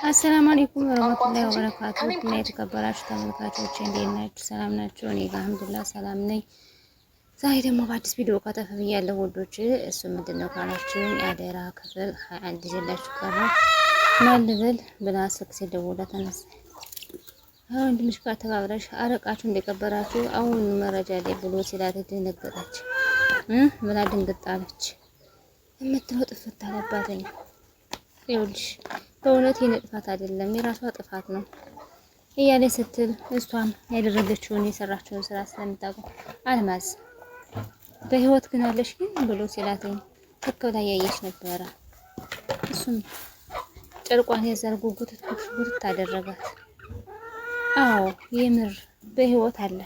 አሰላሙ አለይኩም ወራህመቱላሂ ወበረካቱሁ። እና የተከበራችሁ ተመልካቾች እንዴት ናችሁ? ሰላም ናችሁ? እኔ ጋር አልሐምዱሊላህ ሰላም ነኝ። ዛሬ ደግሞ በአዲስ ቪዲዮ ከተፍ ብያለሁ ውዶች። እሱ ምንድነው ካላችሁኝ አደራ ክፍል 21 ይዤላችሁ ቀረብ። ማን ልበል ብላ ስልክ ሲደውል ተነሳ። አሁን ትንሽ ጋር ተባብረሽ አረቃችሁ እንደቀበራችሁ አሁን መረጃ ላይ ብሎ ሲላት ደነገጠች። ብላ ድንግጥ አለች። የምትለው ጥፍት አለባትኝ። ይኸውልሽ በእውነት የኔ ጥፋት አይደለም የራሷ ጥፋት ነው እያለ ስትል እሷም ያደረገችውን የሰራችውን ስራ ስለምታውቀው አልማዝ በህይወት ግን አለሽ ግን ብሎ ሲላተኝ ተከብላ ያየች ነበረ። እሱም ጨርቋን ያዘርጉ ጉትት ታደረጋት። አዎ የምር በህይወት አለ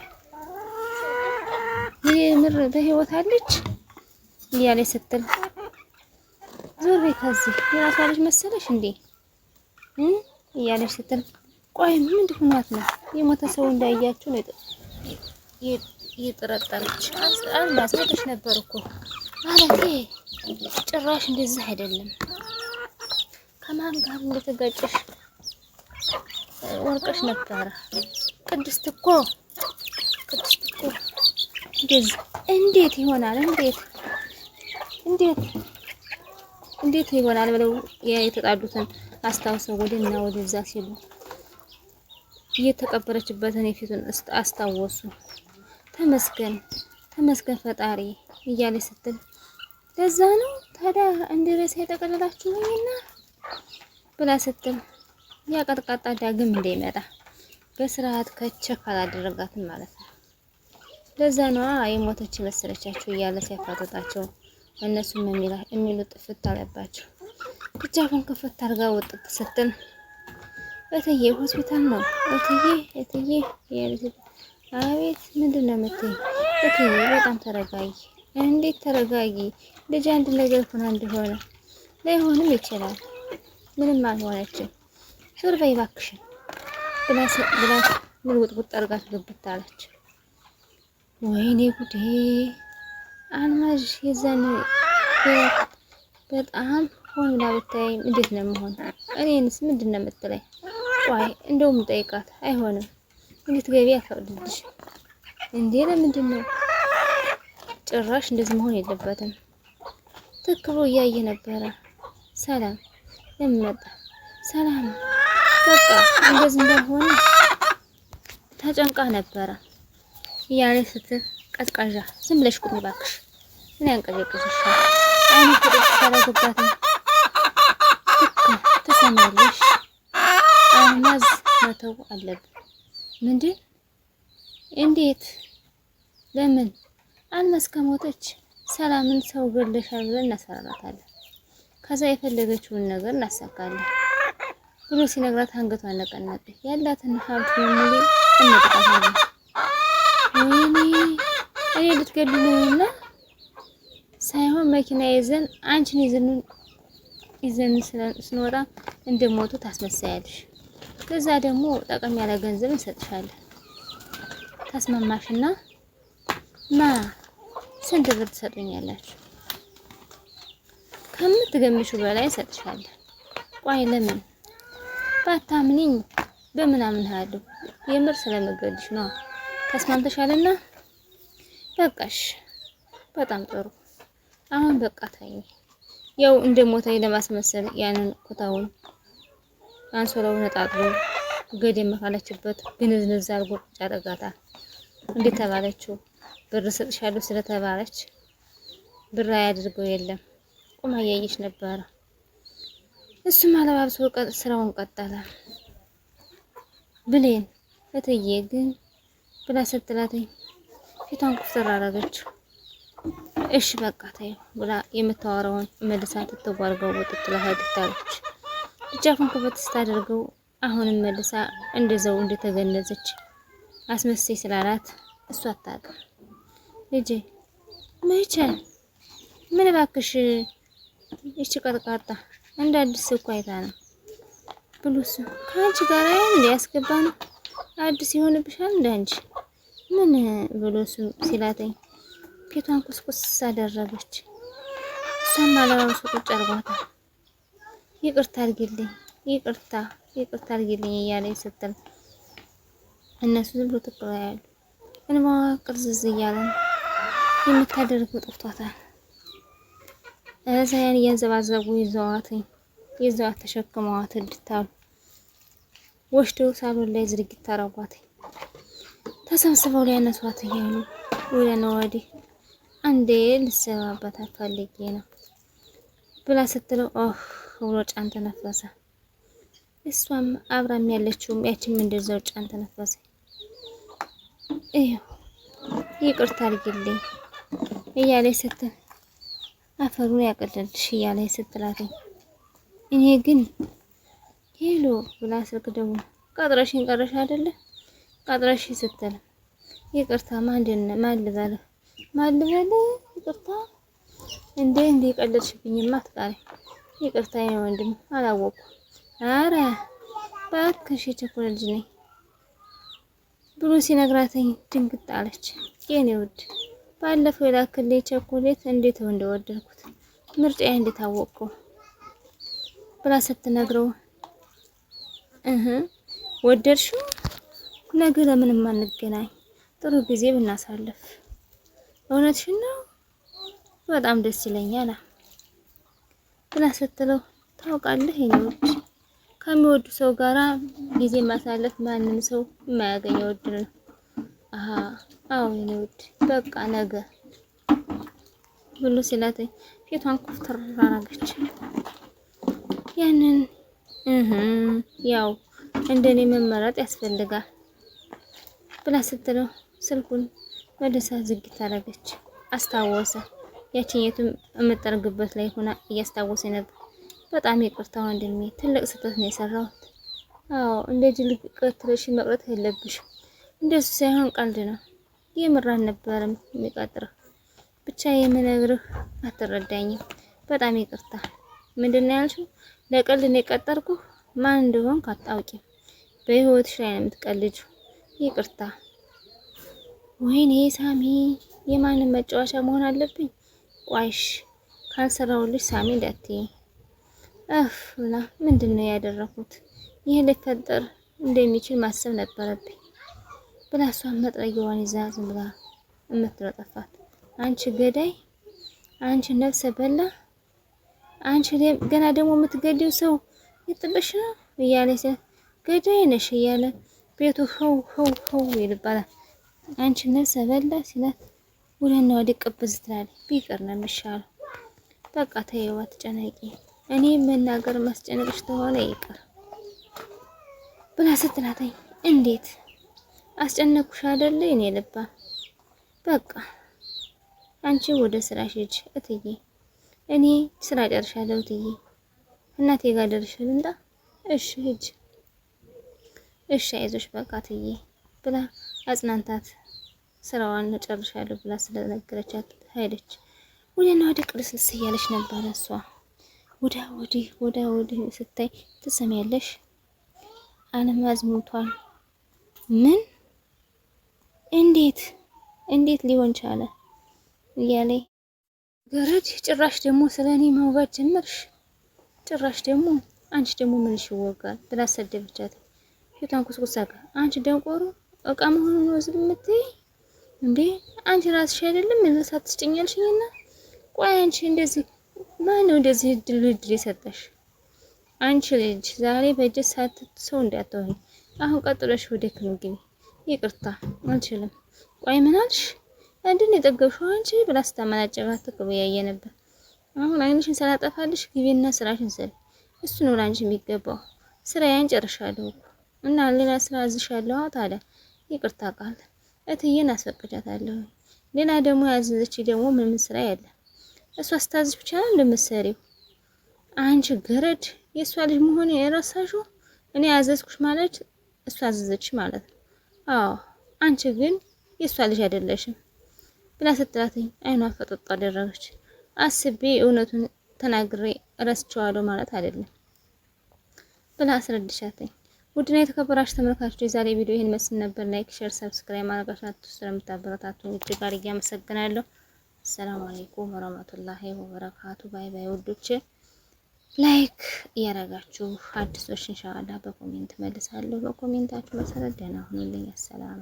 የምር በህይወት አለች እያለ ስትል ዞር በይ ከዚህ የራሷ ልጅ መሰለሽ እንዴ እያለች ስትል ቆይ ምን ሆኗት ነው የሞተ ሰው እንዳያችሁ ነው የጠረጠረች። አልማዝ ሞተሽ ነበር እኮ ማለቴ ጭራሽ እንደዚህ አይደለም ከማን ጋር እንደተጋጨሽ ወርቀሽ ነበረ። ቅድስት እኮ እንደዚህ እንዴት ይሆናል እንዴት ይሆናል ብለው የተጣዱትን አስታውሰው ወደና ወደዛ ሲሉ እየተቀበረችበትን የፊቱን አስታወሱ። ተመስገን ፈጣሪ እያለ ስትል ለዛ ነው ታዲያ እንደረሰ የተቀለላችሁኝና ብላ ስትል ያ ቀጥቃጣ ዳግም እንደይመጣ በስርዓት ከቸክ አላደረጋትም ማለት ነው። ለዛ ነው የሞተች መሰለቻችሁ እያለ ሲያፋጠጣቸው እነሱም የሚሉ ጥፍት አለባቸው። ብቻውን ከፈት አድርጋ ወጥት ስትል እትዬ ሆስፒታል ነው እትዬ አቤት ምንድነው የምትይ? እትዬ በጣም ተረጋጊ። እንዴት ተረጋጊ? ልጅ አንድ ነገር ሆና እንደሆነ ላይሆንም ይችላል። ምንም አልሆነችም። ዞር በይ እባክሽን ብላ ምልውጥውጥ አድርጋ ግብት አለች። ወይኔ ጉዴ! አልማዝ የዛን በጣም ሆን ብላ ብታይ እንዴት ነው የምሆን? እኔንስ ምንድን ነው የምትለኝ? ቆይ እንደውም ጠይቃት። አይሆንም እንዴት ገቢ አፈቅድልሽ እንዴ? ለምንድን ነው ጭራሽ እንደዚህ መሆን የለበትም። ትክክሉ እያየ ነበረ። ሰላም ለምን መጣ? ሰላም በቃ እንደዚህ እንዳልሆነ ተጨንቃ ነበረ እያለ ስትል ቀዝቃዣ ዝም ብለሽ ቁሚ እባክሽ። ምን ያንቀዘቅዝሻል? አይኔ ፍቅር ተረጋጋት። ትሰማለሽ? አልማዝ መተው አለብን። ምንድን? እንዴት? ለምን? አልማዝ ከሞተች ሰላምን ሰው ገለሻል ብለን እናስፈራራታለን። ከዛ የፈለገችውን ነገር እናሳካለን ብሎ ሲነግራት አንገቷን ነቀነቀ። ያላትን ሀብት በሙሉ እንጠቃታለን። ወይኔ እኔ ልትገድሉኝና ሳይሆን መኪና ይዘን አንቺን ይዘን ስንወጣ እንደሞቱ ታስመሳያለሽ። ለዛ ደግሞ ጠቀም ያለ ገንዘብ እንሰጥሻለን። ታስማማሽና ስንት ብር ትሰጡኛላችሁ? ከምትገምሹ በላይ እንሰጥሻለን። ቆይ ለምን ባታምኒኝ በምን አምንሃለሁ? የምር ስለምገልሽ ነው። ተስማምተሻልና በቃሽ። በጣም ጥሩ። አሁን በቃ ታኝ ያው እንደሞተኝ ለማስመሰል ያንን ኩታውን አንሶላውን ነጣጥሎ ገደም ካለችበት ግንዝንዝ አድርጎ ቁጭ አደረጋታል። እንዴት ተባለችው? ብር ሰጥሻለሁ ስለተባለች ብር አያድርገው የለም ቁማ እያየች ነበረ። እሱም አለባብሶ ስራውን ቀጠለ። ብሌን እትዬ ግን ብላ ስትላተኝ ፊቷን ኩፍተር አደረገችው። እሺ በቃ ታየው ብላ የምታወራውን መልሳ ትተጓርገው ወጥት ለሀይታለች። እጃፉን ከፈት ስታደርገው አሁንም መልሳ እንደዛው እንደተገነዘች አስመሰይ ስላላት እሷ አታውቅም። ልጄ መቼ ምን እባክሽ እቺ ቀጥቃጣ እንደ አዲስ እኮ አይታ ነው ብሉስ ከአንቺ ጋር እንደ ያስገባ ነው አዲስ ይሆንብሻል እንደ አንቺ ምን ብሉስ ሲላተኝ ፊቷን ኩስኩስ አደረገች። እሷም አለባበሱ ቁጭ አርጓታል። ይቅርታ አድርጊልኝ ይቅርታ ይቅርታ አድርጊልኝ እያለኝ ስትል እነሱ ዝም ብሎ ተቀበያሉ። እንባዋ ቅርዝዝ እያለ የምታደርገው ጠፍቷታል። እዛያን እያንዘባዘቡ ይዘዋት ተሸክመዋት እንድታሉ ወስደው ሳሎን ላይ ዝርግት ታረጓት። ተሰብስበው ሊያነሷት እያሉ ወዲያና ወዲህ አንዴ ልሰባበት ፈልጌ ነው ብላ ስትለው ብሎ ጫን ተነፈሰ። እሷም አብራም ያለችውም ያችም እንደዛው ጫን ተነፈሰ። ይቅርታ አድርጊልኝ እያለች ስትል አፈሩን ያቀለልሽ እያለች ስትላተኝ እኔ ግን ሄሎ ብላ ስልክ ደግሞ ቀጥረሽኝ ቀረሽ አይደለ ቀጥረሽ ስትል ይቅርታ ማን ልበልህ ይቅርታ እንዴ ቀለልሽብኝማ አትቃሪ ይቅርታ የኔ ወንድም አላወኩም። አረ እባክሽ የቸኮለ ልጅ ነኝ ብሎ ሲነግራተኝ ድንግጥ አለች። የኔ ውድ ባለፈው የላክልኝ ቸኮሌት እንዴት እንደወደድኩት ምርጫዬ እንዴት አወቅኩ ብላ ስትነግረው ወደድሽው? ነገ ለምንም አንገናኝ ጥሩ ጊዜ ብናሳልፍ እውነትሽን ነው በጣም ደስ ይለኛል ብላ ስትለው ታውቃለህ የኔ ውድ ከሚወዱ ሰው ጋራ ጊዜ ማሳለፍ ማንም ሰው የማያገኘው እድል ነው። አዎ የኔ ውድ በቃ ነገ ብሎ ሲላተኝ ፊቷን ኩፍተር አረገች። ያንን ያው እንደኔ መመረጥ ያስፈልጋል ብላ ስትለው ስልኩን ወደሳ ዝግት አረገች። አስታወሰ ያቺኛቱም የምጠርግበት ላይ ሆና እያስታወሰ ነበር። በጣም ይቅርታ ወንድሜ ትልቅ ስህተት ነው የሰራሁት። አዎ እንደዚህ ልቀጥልሽ መቅረት የለብሽም። እንደሱ ሳይሆን ቀልድ ነው። የምር አልነበረም የሚቀጥርህ ብቻ የምነግርህ አትረዳኝም። በጣም ይቅርታ። ምንድነው ያልሽው? ለቀልድ ነው የቀጠርኩህ። ማን እንደሆንክ አታውቂም። በህይወትሽ ላይ ነው የምትቀልጂው። ይቅርታ። ወይኔ ሳሚ የማንም መጫወቻ መሆን አለብኝ? ቋይሽ ካልሰራውልሽ ሳሚ እንዳትዪ ብላ ምንድነው ያደረኩት? ይሄ ሊፈጠር እንደሚችል ማሰብ ነበረብኝ ብላ እሷን መጥረጊያዋን ይዛ ዝም ብላ እምትለው ጠፋት። አንቺ ገዳይ፣ አንቺ ነፍሰ በላ፣ አንቺ ገና ደግሞ የምትገድው ሰው ይጥብሽ ነው እያለ ገዳይ ነሽ እያለ ቤቱ ሆው ይልባላል። አንቺ ነፍሰ በላ ሲላት ውለና ወደ ቅብዝ ትላለች። ቢቀር ነው የሚሻለው። በቃ ተይው አትጨነቂ። እኔ መናገር ማስጨነቅሽ ተሆነ ይቅር ብላ ስትላተኝ እንዴት አስጨነቅኩሽ አይደለ እኔ ልባ በቃ አንቺ ወደ ስራሽ ሂጂ እትዬ፣ እኔ ስራ ጨርሻለሁ እትዬ፣ እናቴ ጋር ደርሼ ልምጣ። እሺ ሂጂ፣ እሺ አይዞሽ በቃ እትዬ ብላ አጽናንታት። ስራዋን ጨርሻለሁ ብላ ስለነገረቻት ሄደች። ወዲያና ወዲህ ቅልስልስ እያለች ነበር እሷ። ወዲያ ወዲህ ስታይ ትሰሚያለሽ አልማዝ ሞቷል። ምን? እንዴት ሊሆን ቻለ እያለ ገረድ ጭራሽ ደግሞ ስለኔ ማውራት ጀመርሽ። ጭራሽ ደግሞ አንቺ ደግሞ ምንሽ ይወጋል ብላ ሰደበቻት። ፊቷን ኩስኩስ አድርጋ አንቺ ደንቆሮ እቃ መሆኑን ነው ዝም የምትይ እንዴ? አንቺ ራስሽ አይደለም መልሳት ትጭኛልሽኝና? ቆይ አንቺ እንደዚህ ማን ነው እንደዚህ ድል የሰጠሽ? አንቺ ልጅ ዛሬ በእጅ ሰው እንዳትሆኝ። አሁን ቀጥለሽ ወደ ክምግቢ። ይቅርታ አልችልም። ቆይ ምን አልሽ? እንዴት ነው የጠገብሽው አንቺ ብላ ስታመናጨቃት ተቀበያየ ነበር። አሁን አይንሽን ሰላጠፋልሽ ግቢና ስራሽን ስሪ። እሱ ነው ላንቺ የሚገባው። ስራዬን ጨርሻለሁ እና ሌላ ስራ አዝሻለሁ። ታዲያ ይቅርታ ቃል እትዬን አስፈቅጃታለሁ። ሌላ ደግሞ ያዘዘች ደግሞ ምን ስራ ያለ እሷ ስታዝሽ ብቻ ነው እንደምትሰሪው። አንቺ ገረድ የእሷ ልጅ መሆን የረሳሽው? እኔ ያዘዝኩሽ ማለት እሷ አዘዘችሽ ማለት ነው። አዎ አንቺ ግን የእሷ ልጅ አይደለሽም ብላ ስትላተኝ አይኗ ፈጠጥ አደረገች። አስቤ እውነቱን ተናግሬ እረስቸዋለሁ ማለት አይደለም ብላ አስረድሻተኝ። ውድና የተከበራችሁ ተመልካቾች የዛሬ ቪዲዮ ይሄን መስል ነበር። ላይክ፣ ሼር፣ ሰብስክራይብ ማድረጋችሁን አትርሱ። ስለምታበረታቱኝ እጅግ አድርጌ አመሰግናለሁ። ሰላም አለይኩም ወራህመቱላሂ ወበረካቱ። ባይ ባይ ውዶቼ። ላይክ እያረጋችሁ አዲሶች ኢንሻአላህ በኮሜንት መልሳለሁ። በኮሜንታችሁ መሰረት ደህና ሁኑልኝ። አሰላማ